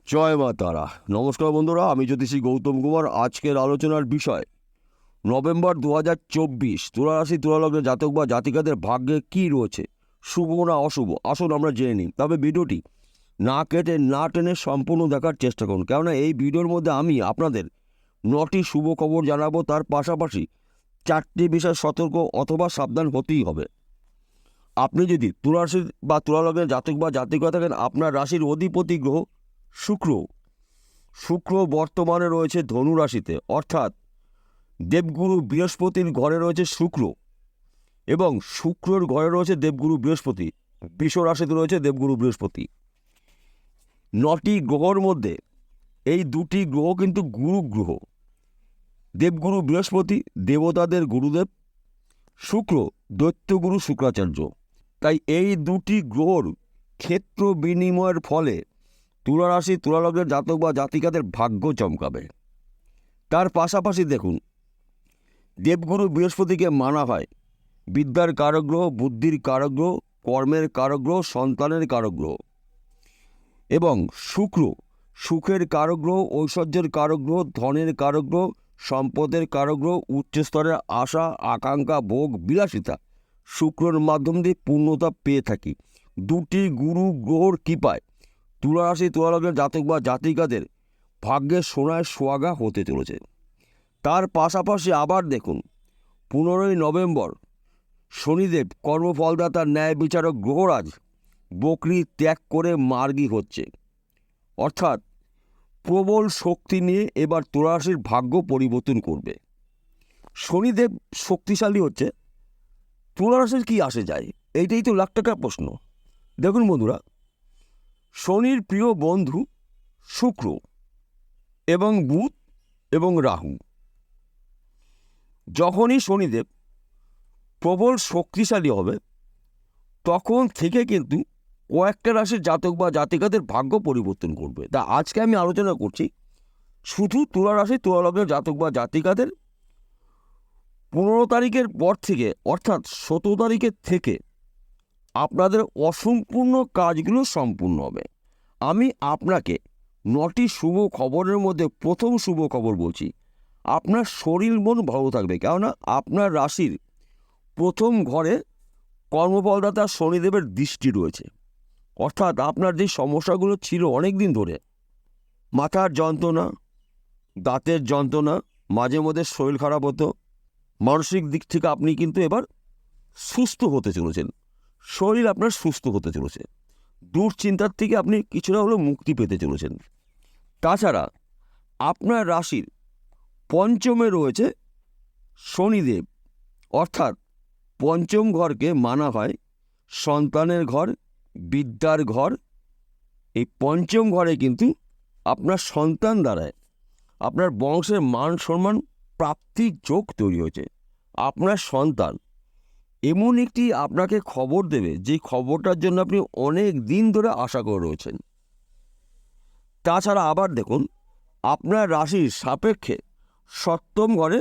জয় মা তারা। নমস্কার বন্ধুরা, আমি জ্যোতিষী গৌতম কুমার। আজকের আলোচনার বিষয় নভেম্বর 2024 তুলা রাশি তুলা লগ্নের জাতক বা জাতিকাদের ভাগ্যে কি রয়েছে, শুভ না অশুভ। আসুন আমরা জেনে নিই। তবে ভিডিওটি না কেটে না টেনে সম্পূর্ণ দেখার চেষ্টা করুন, কেননা এই ভিডিওর মধ্যে আমি আপনাদের 9টি শুভ খবর জানাবো। তার পাশাপাশি 4টি বিষয় সতর্ক অথবা সাবধান হতেই হবে। আপনি যদি তুলা রাশি বা তুলা লগ্নের জাতক বা জাতিকা থাকেন, আপনার রাশির অধিপতি গ্রহ শুক্র বর্তমানে রয়েছে ধনু রাশিতে, অর্থাৎ দেবগুরু বৃহস্পতির ঘরে রয়েছে শুক্র, এবং শুক্রর ঘরে রয়েছে দেবগুরু বৃহস্পতি। বৃষ রাশিতে রয়েছে দেবগুরু বৃহস্পতি। 9টি গ্রহর মধ্যে এই 2টি গ্রহ কিন্তু গুরু গ্রহ। দেবগুরু বৃহস্পতি দেবতাদের গুরুদেব, শুক্র দৈত্যগুরু শুক্রাচার্য। তাই এই 2টি গ্রহর ক্ষেত্র বিনিময়ের ফলে তুলা রাশি তুলা লগ্নের জাতক বা জাতিকাদের ভাগ্য চমকাবে। তার পাশাপাশি দেখুন, দেবগুরু বৃহস্পতিকে মানা হয় বিদ্যার কারগ্রহ, বুদ্ধির কারগ্রহ, কর্মের কারগ্রহ, সন্তানের কারগ্রহ। এবং শুক্র সুখের কারগ্রহ, ঐশ্বর্যের কারগ্রহ, ধনের কারগ্রহ, সম্পদের কারগ্রহ, উচ্চস্তরের আশা আকাঙ্ক্ষা ভোগ বিলাসিতা শুক্রের মাধ্যম দিয়ে পূর্ণতা পেয়ে থাকি। 2টি গুরু গ্রহর কৃপায় তুলা রাশি তুলা লগ্নের জাতক বা জাতিকাদের ভাগ্যের সোনায় সোহাগা হতে চলেছে। তার পাশাপাশি আবার দেখুন, 15ই নভেম্বর শনিদেব কর্মফলদাতা ন্যায় বিচারক গ্রহরাজ বকরি ত্যাগ করে মার্গী হচ্ছে, অর্থাৎ প্রবল শক্তি নিয়ে এবার তুলা রাশির ভাগ্য পরিবর্তন করবে। শনিদেব শক্তিশালী হচ্ছে, তুলা রাশির কী আসে যায়, এইটাই তো লাখ টাকার প্রশ্ন। দেখুন বন্ধুরা, শনির প্রিয় বন্ধু শুক্র এবং বুধ এবং রাহু। যখনই শনিদেব প্রবল শক্তিশালী হবে, তখন থেকে কিন্তু কয়েকটা রাশির জাতক বা জাতিকাদের ভাগ্য পরিবর্তন করবে। তা আজকে আমি আলোচনা করছি শুধু তুলা রাশি তুলা লগ্নের জাতক বা জাতিকাদের 15 তারিখের পর থেকে, অর্থাৎ 17 তারিখের থেকে আপনাদের অসম্পূর্ণ কাজগুলো সম্পূর্ণ হবে। আমি আপনাকে 9টি শুভ খবরের মধ্যে প্রথম শুভ খবর বলছি, আপনার শরীর মন ভালো থাকবে, কেননা আপনার রাশির প্রথম ঘরে কর্মফলদাতা শনিদেবের দৃষ্টি রয়েছে। অর্থাৎ আপনার যে সমস্যাগুলো ছিল অনেক দিন ধরে, মাথার যন্ত্রণা, দাঁতের যন্ত্রণা, মাঝে মধ্যে শরীর খারাপ হতো, মানসিক দিক থেকে আপনি কিন্তু এবার সুস্থ হতে চলেছেন। শরীর আপনার সুস্থ হতে চলেছে, দুশ্চিন্তার থেকে আপনি কিছুটা হলেও মুক্তি পেতে চলেছেন। তাছাড়া আপনার রাশির পঞ্চমে রয়েছে শনিদেব, অর্থাৎ পঞ্চম ঘরকে মানা হয় সন্তানের ঘর, বিদ্যার ঘর। এই পঞ্চম ঘরে কিন্তু আপনার সন্তান দ্বারায় আপনার বংশের মান সম্মান প্রাপ্তির যোগ তৈরি হয়েছে। আপনার সন্তান এমন একটি আপনাকে খবর দেবে, যে খবরটার জন্য আপনি অনেক দিন ধরে আশা করে রয়েছেন। তাছাড়া আবার দেখুন, আপনার রাশির সাপেক্ষে সপ্তম ঘরে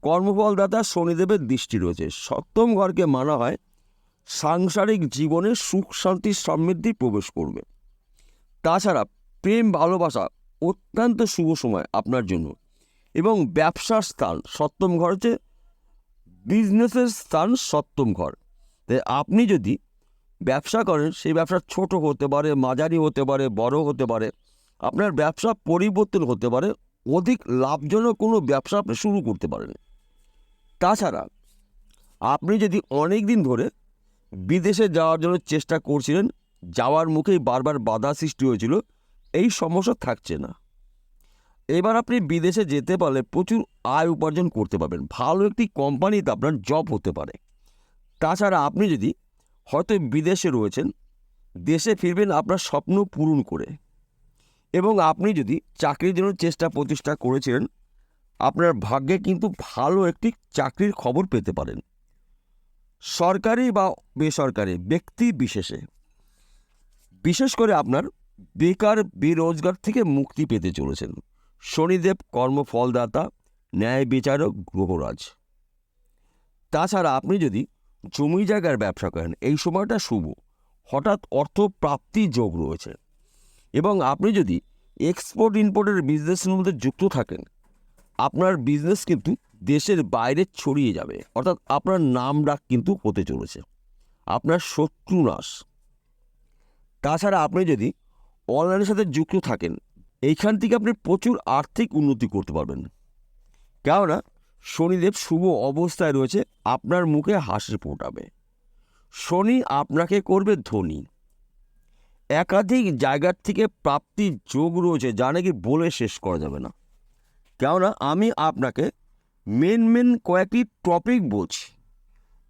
কর্মফলদাতা শনিদেবের দৃষ্টি রয়েছে। সপ্তম ঘরকে মানা হয় সাংসারিক জীবনে সুখ শান্তি সমৃদ্ধি প্রবেশ করবে। তাছাড়া প্রেম ভালোবাসা অত্যন্ত শুভ সময় আপনার জন্য। এবং ব্যবসার স্থান সপ্তম ঘর হচ্ছে বিজনেসের স্থান, সপ্তম ঘর। তাই আপনি যদি ব্যবসা করেন, সেই ব্যবসা ছোট হতে পারে, মাঝারি হতে পারে, বড় হতে পারে, আপনার ব্যবসা পরিবর্তন হতে পারে, অধিক লাভজনক কোনো ব্যবসা আপনি শুরু করতে পারেন। তাছাড়া আপনি যদি অনেক দিন ধরে বিদেশে যাওয়ার জন্য চেষ্টা করছিলেন, যাওয়ার মুখেই বারবার বাধা সৃষ্টি হয়েছিল, এই সমস্যা থাকছে না। এবার আপনি বিদেশে যেতে পারলে প্রচুর আয় উপার্জন করতে পারবেন, ভালো একটি কোম্পানিতে আপনার জব হতে পারে। তাছাড়া আপনি যদি হয়তো বিদেশে রয়েছেন, দেশে ফিরবেন আপনার স্বপ্ন পূরণ করে। এবং আপনি যদি চাকরির জন্য চেষ্টা প্রচেষ্টা করেছিলেন, আপনার ভাগ্যে কিন্তু ভালো একটি চাকরির খবর পেতে পারেন। সরকারি বা বেসরকারি ব্যক্তি বিশেষে, বিশেষ করে আপনার বেকার বেরোজগার থেকে মুক্তি পেতে চলেছেন। শনিদেব কর্মফলদাতা ন্যায় বিচারক গ্রহরাজ। তাছাড়া আপনি যদি জমি জায়গার ব্যবসা করেন, এই সময়টা শুভ, হঠাৎ অর্থ প্রাপ্তি যোগ রয়েছে। এবং আপনি যদি এক্সপোর্ট ইম্পোর্টের বিজনেসের মধ্যে যুক্ত থাকেন, আপনার বিজনেস কিন্তু দেশের বাইরে ছড়িয়ে যাবে, অর্থাৎ আপনার নাম ডাক কিন্তু হতে চলেছে, আপনার শত্রু নাশ। তাছাড়া আপনি যদি অনলাইনের সাথে যুক্ত থাকেন, এইখান থেকে আপনি প্রচুর আর্থিক উন্নতি করতে পারবেন। কেননা শনিদেব শুভ অবস্থায় রয়েছে, আপনার মুখে হাসি ফোটাবে। শনি আপনাকে করবে ধনী। একাধিক জায়গার থেকে প্রাপ্তির যোগ রয়েছে, যা নাকি বলে শেষ করা যাবে না। কেননা আমি আপনাকে মেন কয়েকটি টপিক বলছি,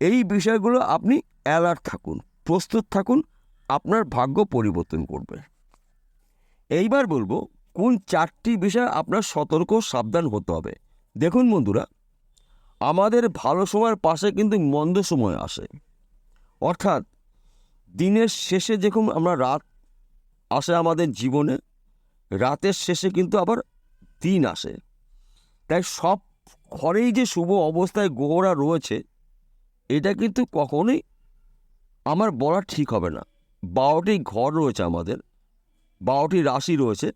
এই বিষয়গুলো আপনি অ্যালার্ট থাকুন, প্রস্তুত থাকুন, আপনার ভাগ্য পরিবর্তন করবে। এইবার বলবো কোন 4টি বিষয় আপনার সতর্ক সাবধান হতে হবে। দেখুন বন্ধুরা, আমাদের ভালো সময়ের পাশে কিন্তু মন্দ সময় আসে, অর্থাৎ দিনের শেষে যখন আমরা রাত আসে আমাদের জীবনে, রাতের শেষে কিন্তু আবার দিন আসে। তাই সব ঘরেই যে শুভ অবস্থায় গ্রহরা রয়েছে, এটা কিন্তু কখনোই আমার বলা ঠিক হবে না। 12টি ঘর রয়েছে আমাদের, 12টি রাশি রয়েছে।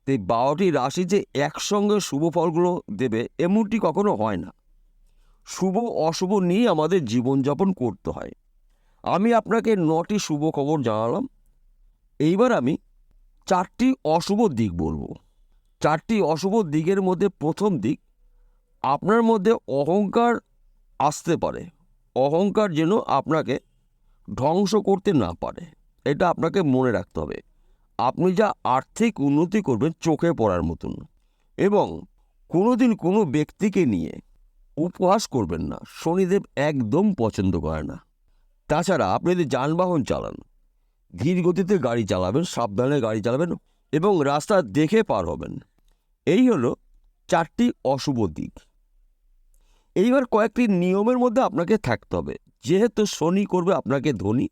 এই 12টি রাশি যে একসঙ্গে শুভ ফলগুলো দেবে এমনটি কখনো হয় না। শুভ অশুভ নিয়ে আমাদের জীবনযাপন করতে হয়। আমি আপনাকে 9টি শুভ খবর জানালাম, এইবার আমি 4টি অশুভ দিক বলবো। 4টি অশুভ দিকের মধ্যে প্রথম দিক, আপনার মধ্যে অহংকার আসতে পারে। অহংকার যেন আপনাকে ধ্বংস করতে না পারে, এটা আপনাকে মনে রাখতে হবে। আপনি যা আর্থিক উন্নতি করবেন চোখে পড়ার মতন, এবং কোনোদিন কোনো ব্যক্তিকে নিয়ে উপহাস করবেন না, শনিদেব একদম পছন্দ করে না। তাছাড়া আপনি যদি যানবাহন চালান, ধীর গতিতে গাড়ি চালাবেন, সাবধানে গাড়ি চালাবেন এবং রাস্তা দেখে পার হবেন। এই হলো 4টি অশুভ দিক। এইবার কয়েকটি নিয়মের মধ্যে আপনাকে থাকতে হবে। যেহেতু শনি করবে আপনাকে ধনী,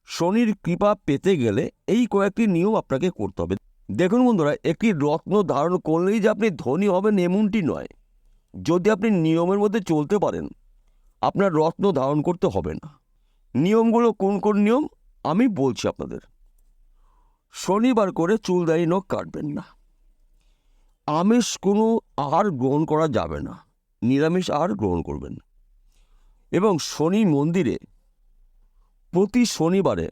শনির কৃপা পেতে গেলে এই কয়েকটি নিয়ম আপনাকে করতে হবে। দেখুন বন্ধুরা, একটি রত্ন ধারণ করলেই যে আপনি ধনী হবেন এমনটি নয়। যদি আপনি নিয়মের মধ্যে চলতে পারেন, আপনার রত্ন ধারণ করতে হবে না। নিয়মগুলো কোন কোন নিয়ম আমি বলছি আপনাদের। শনিবার করে চুলদাড়ি নখ কাটবেন না, আমিষ কোনো আহার গ্রহণ করা যাবে না, নিরামিষ আহার গ্রহণ করবেন। এবং শনি মন্দিরে প্রতি শনিবারে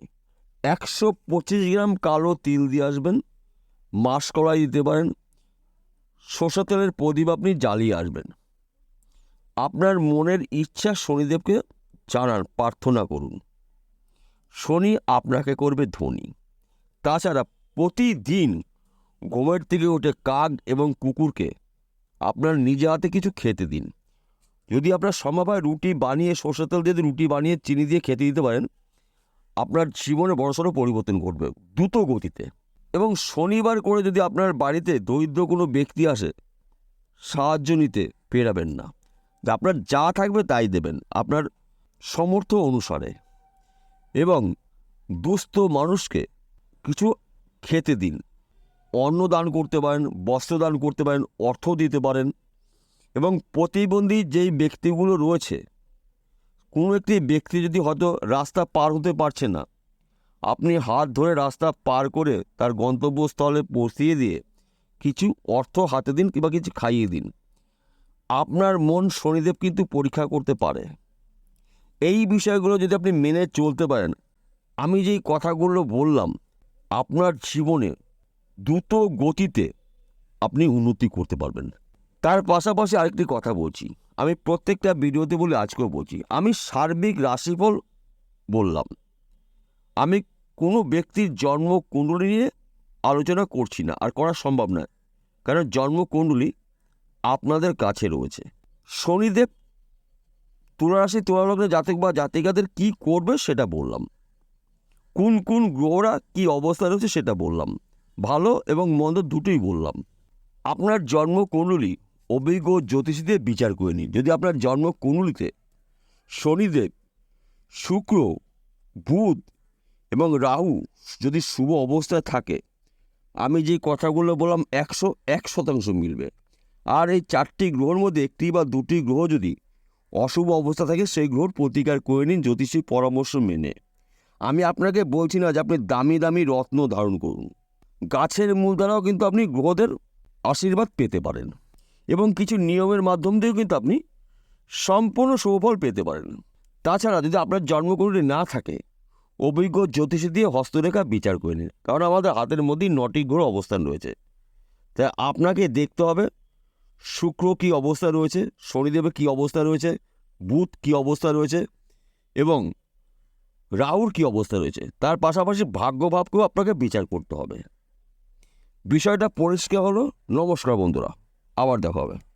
125 গ্রাম কালো তিল দিয়ে আসবেন, মাস কড়াই দিতে পারেন, সরষের তেলের প্রদীপ আপনি জ্বালিয়ে আসবেন। আপনার মনের ইচ্ছা শনিদেবকে জানান, প্রার্থনা করুন, শনি আপনাকে করবে ধনী। তাছাড়া প্রতিদিন ঘুমের থেকে উঠে কাক এবং কুকুরকে আপনার নিজে হাতে কিছু খেতে দিন। যদি আপনার সম্ভব হয় রুটি বানিয়ে, সরষের তেল দিয়ে রুটি বানিয়ে চিনি দিয়ে খেতে দিতে পারেন, আপনার জীবনে বড়সড় পরিবর্তন ঘটবে দ্রুত গতিতে। এবং শনিবার করে যদি আপনার বাড়িতে দরিদ্র কোনো ব্যক্তি আসে, সাহায্য নিতে পেরাবেন না। আপনার যা থাকবে তাই দেবেন আপনার সামর্থ্য অনুসারে, এবং দুস্থ মানুষকে কিছু খেতে দিন। অন্ন দান করতে পারেন, বস্ত্র দান করতে পারেন, অর্থ দিতে পারেন। এবং প্রতিবন্ধী যেই ব্যক্তিগুলো রয়েছে, কোনো একটি ব্যক্তি যদি হয়তো রাস্তা পার হতে পারছে না, আপনি হাত ধরে রাস্তা পার করে তার গন্তব্যস্থলে পৌঁছিয়ে দিয়ে কিছু অর্থ হাতে দিন কিংবা কিছু খাইয়ে দিন। আপনার মন শনিদেব কিন্তু পরীক্ষা করতে পারে। এই বিষয়গুলো যদি আপনি মেনে চলতে পারেন, আমি যেই কথাগুলো বললাম, আপনার জীবনে দ্রুত গতিতে আপনি উন্নতি করতে পারবেন। তার পাশাপাশি আরেকটি কথা বলছি, আমি প্রত্যেকটা ভিডিওতে বলে আজকেও বলছি, আমি সার্বিক রাশিফল বললাম। আমি কোনো ব্যক্তির জন্মকুণ্ডলী নিয়ে আলোচনা করছি না, আর করা সম্ভব নয়, কারণ জন্মকুণ্ডলী আপনাদের কাছে রয়েছে। শনিদেব তুলা রাশি, তুলা লগ্নে জাতক বা জাতিকাদের কি করবে সেটা বললাম, কোন কোন গ্রহরা কি অবস্থা রয়েছে সেটা বললাম, ভালো এবং মন্দ দুটোই বললাম। আপনার জন্মকুণ্ডলী অভিজ্ঞ জ্যোতিষীদের বিচার করে নিন। যদি আপনার জন্মকুণ্ডলীতে শনিদেব, শুক্র, বুধ এবং রাহু যদি শুভ অবস্থায় থাকে, আমি যে কথাগুলো বললাম 101% মিলবে। আর এই 4টি গ্রহের মধ্যে একটি বা দুটি গ্রহ যদি অশুভ অবস্থা থাকে, সেই গ্রহর প্রতিকার করে নিন জ্যোতিষীর পরামর্শ মেনে। আমি আপনাকে বলছি না যে আপনি দামি দামি রত্ন ধারণ করুন, গাছের মূল দ্বারাও কিন্তু আপনি গ্রহদের আশীর্বাদ পেতে পারেন এবং কিছু নিয়মের মাধ্যম দিয়েও কিন্তু আপনি সম্পূর্ণ শুভফল পেতে পারেন। তাছাড়া যদি আপনার জন্মকুণ্ডলী না থাকে, অভিজ্ঞ জ্যোতিষী দিয়ে হস্তরেখা বিচার করে নিন, কারণ আমাদের হাতের মধ্যেই 9টি গ্রহ অবস্থান রয়েছে। তাই আপনাকে দেখতে হবে শুক্র কী অবস্থা রয়েছে, শনিদেবের কী অবস্থা রয়েছে, বুধ কী অবস্থা রয়েছে এবং রাহুর কী অবস্থা রয়েছে। তার পাশাপাশি ভাগ্যভাবকেও আপনাকে বিচার করতে হবে। বিষয়টা পরিষ্কার হলো। নমস্কার বন্ধুরা, আবার দেখা হবে।